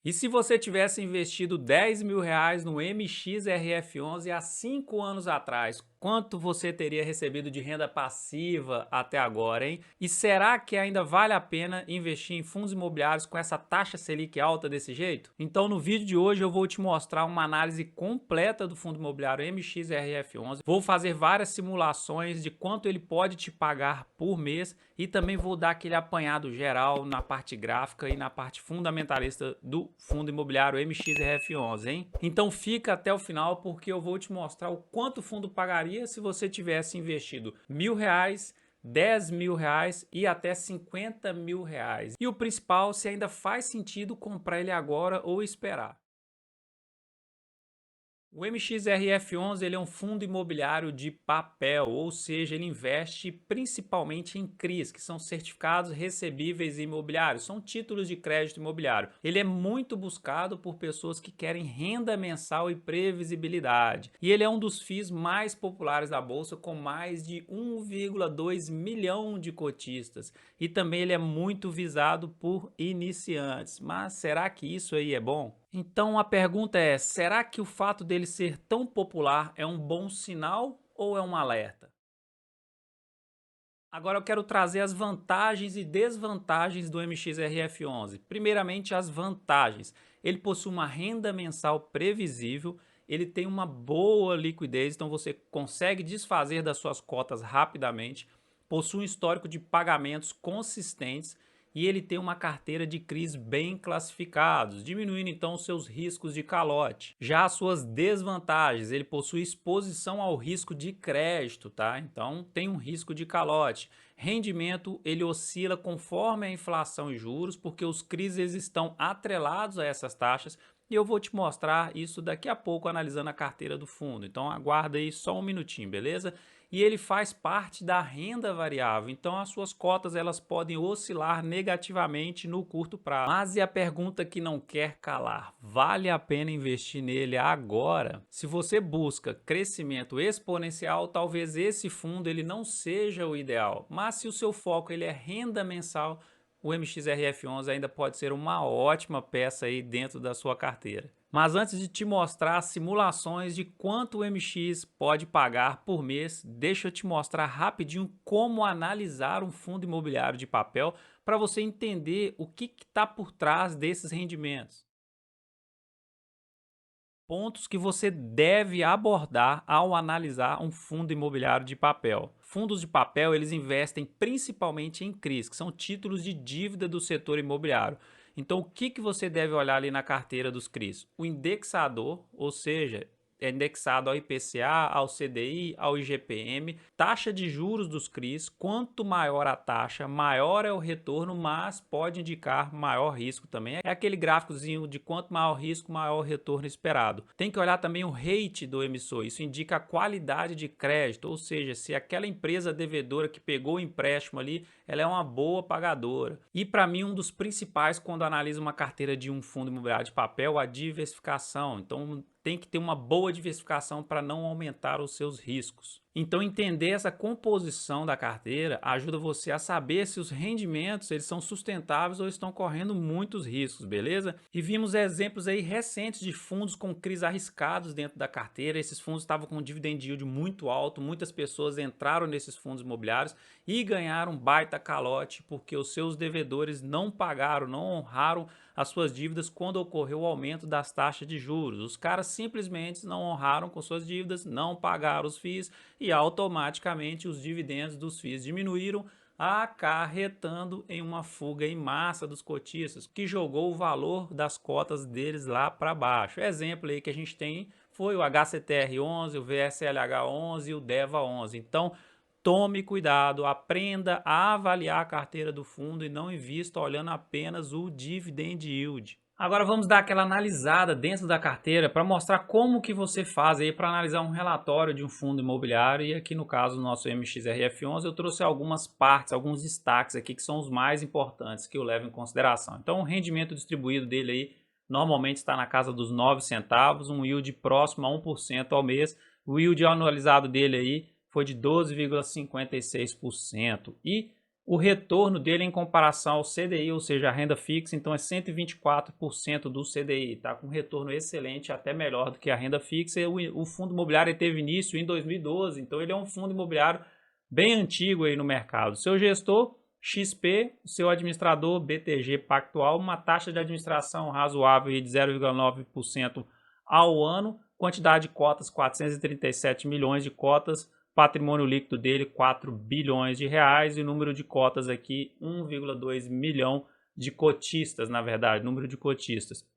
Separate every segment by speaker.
Speaker 1: E se você tivesse investido R$ 10.000 no MXRF11 há 5 anos atrás, quanto você teria recebido de renda passiva até agora, hein? E será que ainda vale a pena investir em fundos imobiliários com essa taxa Selic alta desse jeito? Então no vídeo de hoje eu vou te mostrar uma análise completa do fundo imobiliário MXRF11, vou fazer várias simulações de quanto ele pode te pagar por mês e também vou dar aquele apanhado geral na parte gráfica e na parte fundamentalista do fundo imobiliário MXRF11, hein? Então fica até o final porque eu vou te mostrar o quanto o fundo pagaria se você tivesse investido R$ 1.000, R$ 10.000 e até R$ 50.000. E o principal, se ainda faz sentido comprar ele agora ou esperar. O MXRF11 ele é um fundo imobiliário de papel, ou seja, ele investe principalmente em CRIs, que são certificados recebíveis imobiliários, são títulos de crédito imobiliário. Ele é muito buscado por pessoas que querem renda mensal e previsibilidade. E ele é um dos FIIs mais populares da bolsa, com mais de 1,2 milhão de cotistas. E também ele é muito visado por iniciantes. Mas será que isso aí é bom? Então a pergunta é, será que o fato dele ser tão popular é um bom sinal ou é um alerta? Agora eu quero trazer as vantagens e desvantagens do MXRF11. Primeiramente, as vantagens. Ele possui uma renda mensal previsível, ele tem uma boa liquidez, então você consegue desfazer das suas cotas rapidamente, possui um histórico de pagamentos consistentes e ele tem uma carteira de CRIs bem classificados, diminuindo então os seus riscos de calote. Já as suas desvantagens, ele possui exposição ao risco de crédito, tá? Então tem um risco de calote. Rendimento, ele oscila conforme a inflação e juros, porque os CRIs eles estão atrelados a essas taxas, e eu vou te mostrar isso daqui a pouco analisando a carteira do fundo. Então aguarda aí só um minutinho, beleza? E ele faz parte da renda variável, então as suas cotas elas podem oscilar negativamente no curto prazo. Mas e a pergunta que não quer calar, vale a pena investir nele agora? Se você busca crescimento exponencial, talvez esse fundo ele não seja o ideal, mas se o seu foco ele é renda mensal, o MXRF11 ainda pode ser uma ótima peça aí dentro da sua carteira. Mas antes de te mostrar simulações de quanto o MX pode pagar por mês, deixa eu te mostrar rapidinho como analisar um fundo imobiliário de papel para você entender o que está por trás desses rendimentos. Pontos que você deve abordar ao analisar um fundo imobiliário de papel. Fundos de papel, eles investem principalmente em CRIs, que são títulos de dívida do setor imobiliário. Então, o que você deve olhar ali na carteira dos CRIs? O indexador, ou seja, é indexado ao IPCA, ao CDI, ao IGPM, taxa de juros dos CRIs, quanto maior a taxa, maior é o retorno, mas pode indicar maior risco também. É aquele gráficozinho de quanto maior risco, maior o retorno esperado. Tem que olhar também o rate do emissor, isso indica a qualidade de crédito, ou seja, se aquela empresa devedora que pegou o empréstimo ali, ela é uma boa pagadora. E para mim um dos principais quando analiso uma carteira de um fundo imobiliário de papel, a diversificação. Então tem que ter uma boa diversificação para não aumentar os seus riscos. Então entender essa composição da carteira ajuda você a saber se os rendimentos eles são sustentáveis ou estão correndo muitos riscos, beleza? E vimos exemplos aí recentes de fundos com CRIs arriscados dentro da carteira. Esses fundos estavam com um dividend yield muito alto, muitas pessoas entraram nesses fundos imobiliários e ganharam baita calote porque os seus devedores não pagaram, não honraram as suas dívidas quando ocorreu o aumento das taxas de juros. Os caras simplesmente não honraram com suas dívidas, não pagaram os FIIs e automaticamente os dividendos dos FIIs diminuíram, acarretando em uma fuga em massa dos cotistas, que jogou o valor das cotas deles lá para baixo. Exemplo aí que a gente tem foi o HCTR11, o VSLH11 e o DEVA11. Então, tome cuidado, aprenda a avaliar a carteira do fundo e não invista olhando apenas o dividend yield. Agora vamos dar aquela analisada dentro da carteira para mostrar como que você faz aí para analisar um relatório de um fundo imobiliário e aqui no caso do nosso MXRF11 eu trouxe algumas partes, alguns destaques aqui que são os mais importantes que eu levo em consideração. Então o rendimento distribuído dele aí normalmente está na casa dos 9 centavos, um yield próximo a 1% ao mês, o yield anualizado dele aí foi de 12,56% e O retorno dele em comparação ao CDI, ou seja, a renda fixa, então é 124% do CDI, tá? Com retorno excelente, até melhor do que a renda fixa. O fundo imobiliário teve início em 2012, então ele é um fundo imobiliário bem antigo aí no mercado. Seu gestor, XP, seu administrador, BTG Pactual, uma taxa de administração razoável de 0,9% ao ano, quantidade de cotas, 437 milhões de cotas, patrimônio líquido dele 4 bilhões de reais e o número de cotas aqui 1,2 milhão de cotistas, na verdade, número de cotistas.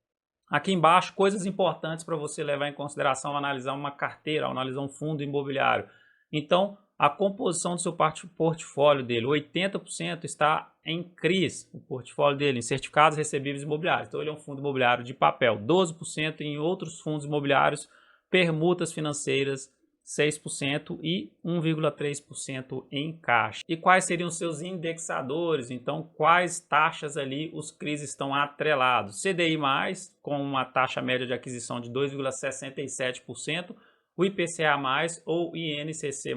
Speaker 1: Aqui embaixo, coisas importantes para você levar em consideração ao analisar uma carteira, ao analisar um fundo imobiliário. Então, a composição do seu portfólio dele, 80% está em CRIs, o portfólio dele, em certificados recebíveis imobiliários. Então, ele é um fundo imobiliário de papel, 12% em outros fundos imobiliários, permutas financeiras, 6% e 1,3% em caixa. E quais seriam seus indexadores? Então, quais taxas ali os CRIs estão atrelados? CDI+, com uma taxa média de aquisição de 2,67%, o IPCA+, ou INCC+,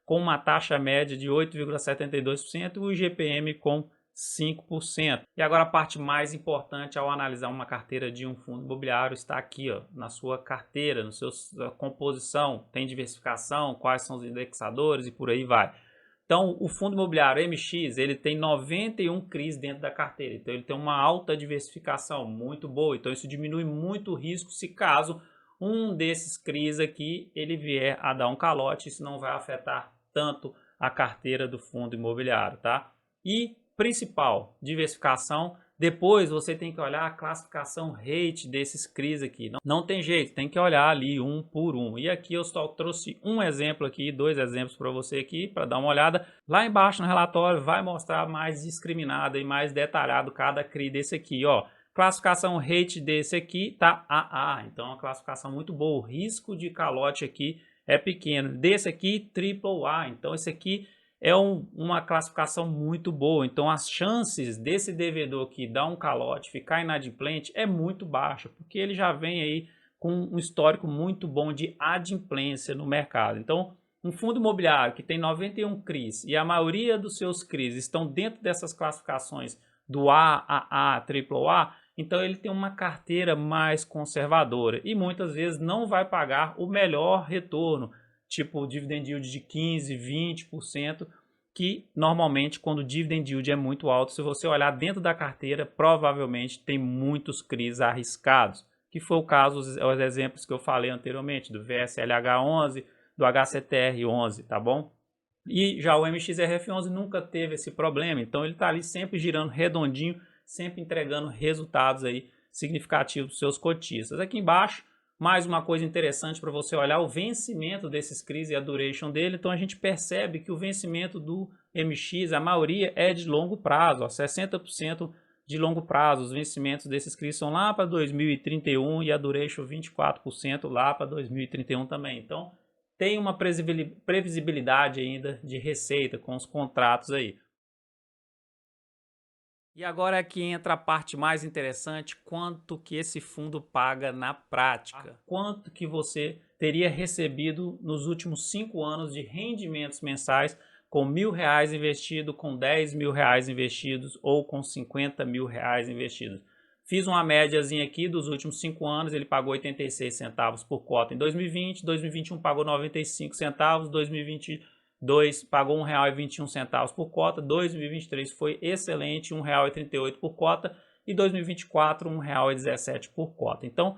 Speaker 1: com uma taxa média de 8,72% e o IGPM com 5%. E agora a parte mais importante ao analisar uma carteira de um fundo imobiliário está aqui, ó, na sua carteira, na sua composição, tem diversificação, quais são os indexadores e por aí vai. Então, o fundo imobiliário MX, ele tem 91 CRIs dentro da carteira, então ele tem uma alta diversificação muito boa, então isso diminui muito o risco se caso um desses CRIs aqui ele vier a dar um calote, isso não vai afetar tanto a carteira do fundo imobiliário, tá? E principal, diversificação. Depois você tem que olhar a classificação rate desses CRIs aqui. Não tem jeito, tem que olhar ali um por um. E aqui eu só trouxe um exemplo aqui, dois exemplos para você aqui, para dar uma olhada. Lá embaixo no relatório vai mostrar mais discriminado e mais detalhado cada CRI desse aqui, ó. Classificação rate desse aqui tá AA, então é uma classificação muito boa. O risco de calote aqui é pequeno. Desse aqui, AAA, então esse aqui é uma classificação muito boa, então as chances desse devedor aqui dar um calote, ficar inadimplente é muito baixa, porque ele já vem aí com um histórico muito bom de adimplência no mercado. Então, um fundo imobiliário que tem 91 CRIs e a maioria dos seus CRIs estão dentro dessas classificações do A, AA, AAA, então ele tem uma carteira mais conservadora e muitas vezes não vai pagar o melhor retorno, tipo dividend yield de 15%, 20%, que normalmente quando o dividend yield é muito alto, se você olhar dentro da carteira, provavelmente tem muitos CRIs arriscados, que foi o caso, os exemplos que eu falei anteriormente, do VSLH11, do HCTR11, tá bom? E já o MXRF11 nunca teve esse problema, então ele está ali sempre girando redondinho, sempre entregando resultados aí significativos dos seus cotistas. Aqui embaixo, mais uma coisa interessante para você olhar, o vencimento desses CRIs e a duration dele. Então a gente percebe que o vencimento do MX, a maioria é de longo prazo, ó, 60% de longo prazo. Os vencimentos desses CRIs são lá para 2031 e a duration 24% lá para 2031 também. Então tem uma previsibilidade ainda de receita com os contratos aí. E agora aqui entra a parte mais interessante, quanto que esse fundo paga na prática. Quanto que você teria recebido nos últimos 5 anos de rendimentos mensais com R$1.000 investido, com R$10.000 investidos ou com R$50.000 investidos. Fiz uma médiazinha aqui dos últimos 5 anos, ele pagou 86 centavos por cota em 2020, 2021 pagou 95 centavos, 2022 pagou R$1,21 por cota, 2023 foi excelente, R$1,38 por cota e 2024 R$1,17 por cota. Então,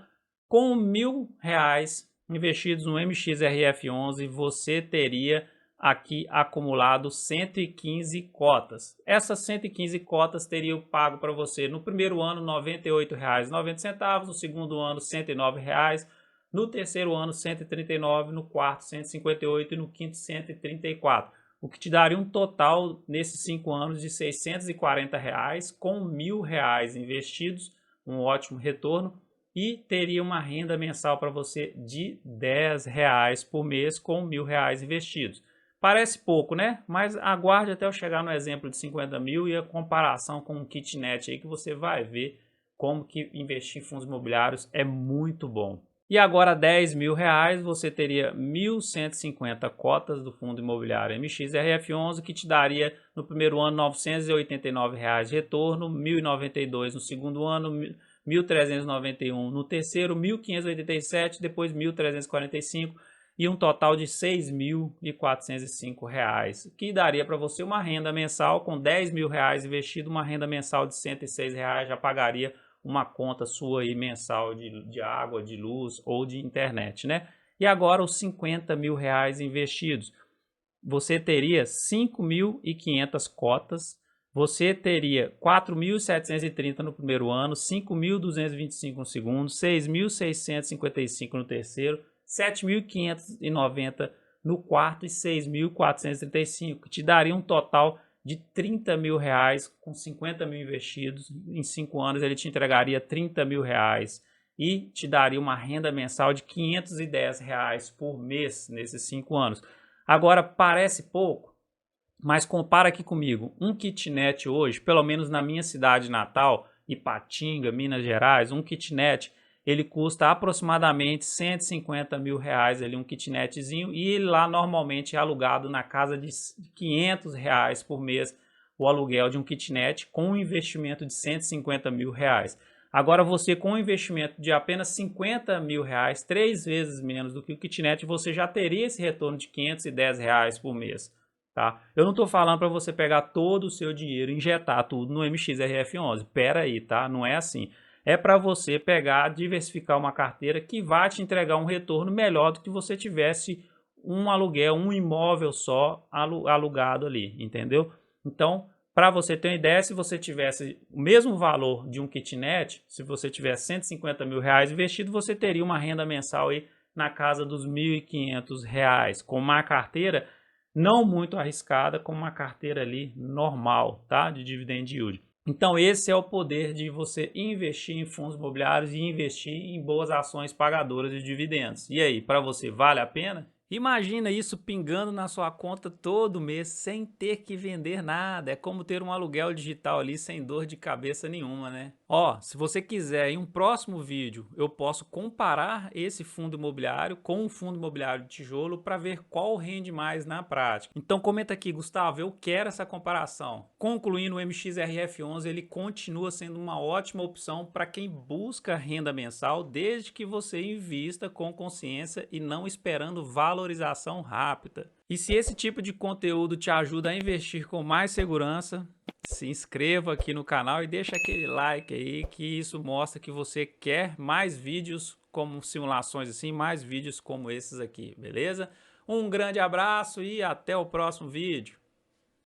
Speaker 1: com R$1.000 investidos no MXRF11, você teria aqui acumulado 115 cotas. Essas 115 cotas teriam pago para você no primeiro ano R$ 98,90, no segundo ano R$ 109,00, no terceiro ano R$ 139,00, no quarto R$ 158,00 e no quinto R$ 134,00. O que te daria um total nesses 5 anos de R$ 640,00 com R$1.000 investidos, um ótimo retorno, e teria uma renda mensal para você de R$10 por mês com R$1.000 investidos. Parece pouco, né? Mas aguarde até eu chegar no exemplo de 50 mil e a comparação com o kitnet aí que você vai ver como que investir em fundos imobiliários é muito bom. E agora R$10.000 você teria 1.150 cotas do fundo imobiliário MXRF11, que te daria no primeiro ano R$989 de retorno, 1.092 no segundo ano, 1.391 no terceiro, 1.587, depois 1.345 e um total de R$6.405, que daria para você uma renda mensal com R$10.000 investido, uma renda mensal de R$106, já pagaria uma conta sua aí mensal de água, de luz ou de internet, né? E agora os R$50.000 investidos, você teria 5.500 cotas, você teria 4.730 no primeiro ano, 5.225 no segundo, 6.655 no terceiro, 7.590 no quarto e 6.435, que te daria um total de R$30.000, com 50 mil investidos. Em 5 anos ele te entregaria R$30.000 e te daria uma renda mensal de R$510 por mês nesses 5 anos. Agora parece pouco, mas compara aqui comigo, um kitnet hoje, pelo menos na minha cidade natal, Ipatinga, Minas Gerais, um kitnet ele custa aproximadamente R$150.000 ali, um kitnetzinho, e ele lá normalmente é alugado na casa de R$500 por mês, o aluguel de um kitnet com um investimento de R$150.000. Agora você com um investimento de apenas R$50.000, 3 vezes menos do que o kitnet, você já teria esse retorno de R$510 por mês. Tá? Eu não estou falando para você pegar todo o seu dinheiro e injetar tudo no MXRF11, pera aí, tá? Não é assim. É para você pegar, diversificar uma carteira que vai te entregar um retorno melhor do que você tivesse um aluguel, um imóvel só alugado ali, entendeu? Então, para você ter uma ideia, se você tivesse o mesmo valor de um kitnet, se você tivesse R$150.000 investido, você teria uma renda mensal aí na casa dos R$1.500, com uma carteira não muito arriscada, com uma carteira ali normal, tá? De dividend yield. Então esse é o poder de você investir em fundos imobiliários e investir em boas ações pagadoras de dividendos. E aí, para você vale a pena? Imagina isso pingando na sua conta todo mês sem ter que vender nada. É como ter um aluguel digital ali sem dor de cabeça nenhuma, né? Ó, se você quiser, em um próximo vídeo, eu posso comparar esse fundo imobiliário com um fundo imobiliário de tijolo para ver qual rende mais na prática. Então comenta aqui, Gustavo, eu quero essa comparação. Concluindo, o MXRF11 ele continua sendo uma ótima opção para quem busca renda mensal, desde que você invista com consciência e não esperando valorização rápida. E se esse tipo de conteúdo te ajuda a investir com mais segurança, se inscreva aqui no canal e deixa aquele like aí, que isso mostra que você quer mais vídeos como simulações assim, mais vídeos como esses aqui, beleza? Um grande abraço e até o próximo vídeo.